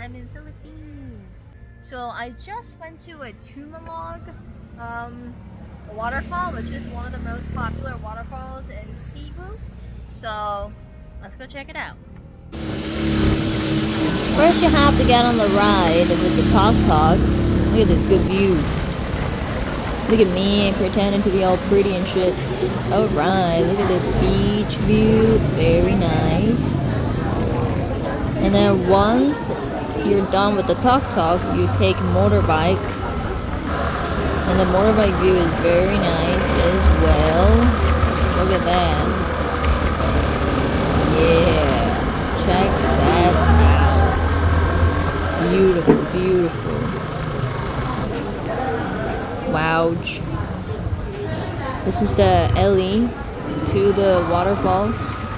I'm in Philippines. So I just went to a Tumalog waterfall, which is one of the most popular waterfalls in Cebu. So let's go check it out. First you have to get on the ride with the tuk-tuk. Look at this good view. Look at me pretending to be all pretty and shit. Alright, look at this beach view. It's very nice. And then once you're done with the tuk-tuk, you take motorbike. And the motorbike view is very nice as well. Look at that. Yeah. Check that out. Beautiful, beautiful. Wowch. This is the alley to the waterfall.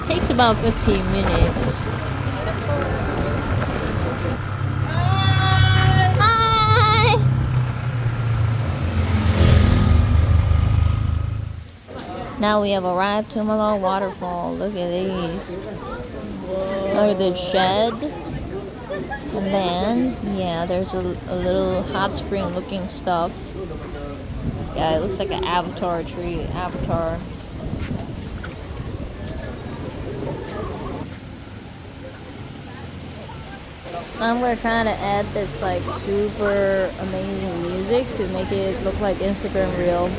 Takes about 15 minutes. Hi! Now we have arrived to Tumalog Waterfall. Look at these. Look at the shed. And then, yeah, there's a little hot spring looking stuff. Yeah, it looks like an avatar tree. Avatar. I'm gonna try to add this like super amazing music to make it look like Instagram reel.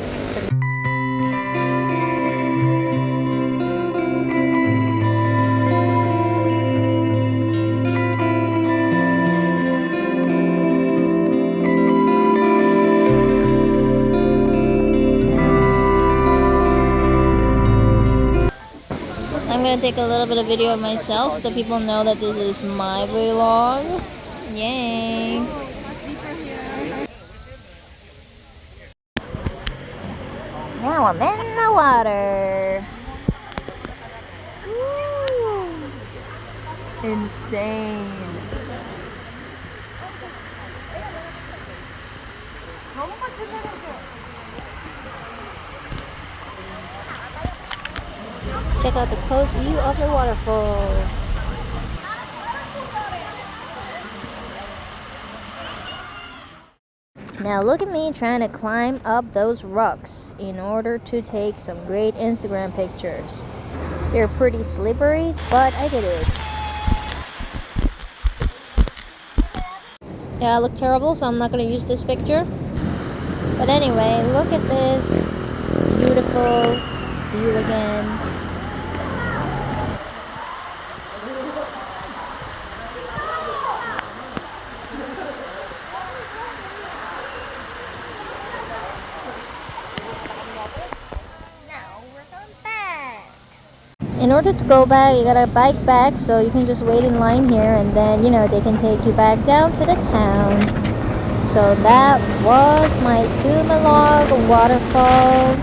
I'm gonna take a little bit of video of myself so that people know that this is my vlog. Yay! Now I'm in the water. Woo. Insane. Check out the close view of the waterfall. Now look at me trying to climb up those rocks in order to take some great Instagram pictures. They're pretty slippery, but I did it. Yeah, I look terrible, so I'm not going to use this picture. But anyway, look at this beautiful view again. In order to go back, you gotta bike back, so you can just wait in line here and then, you know, they can take you back down to the town. So that was my Tumalog Waterfall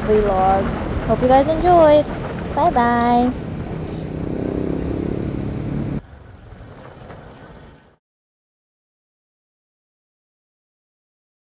vlog. Hope you guys enjoyed. Bye bye.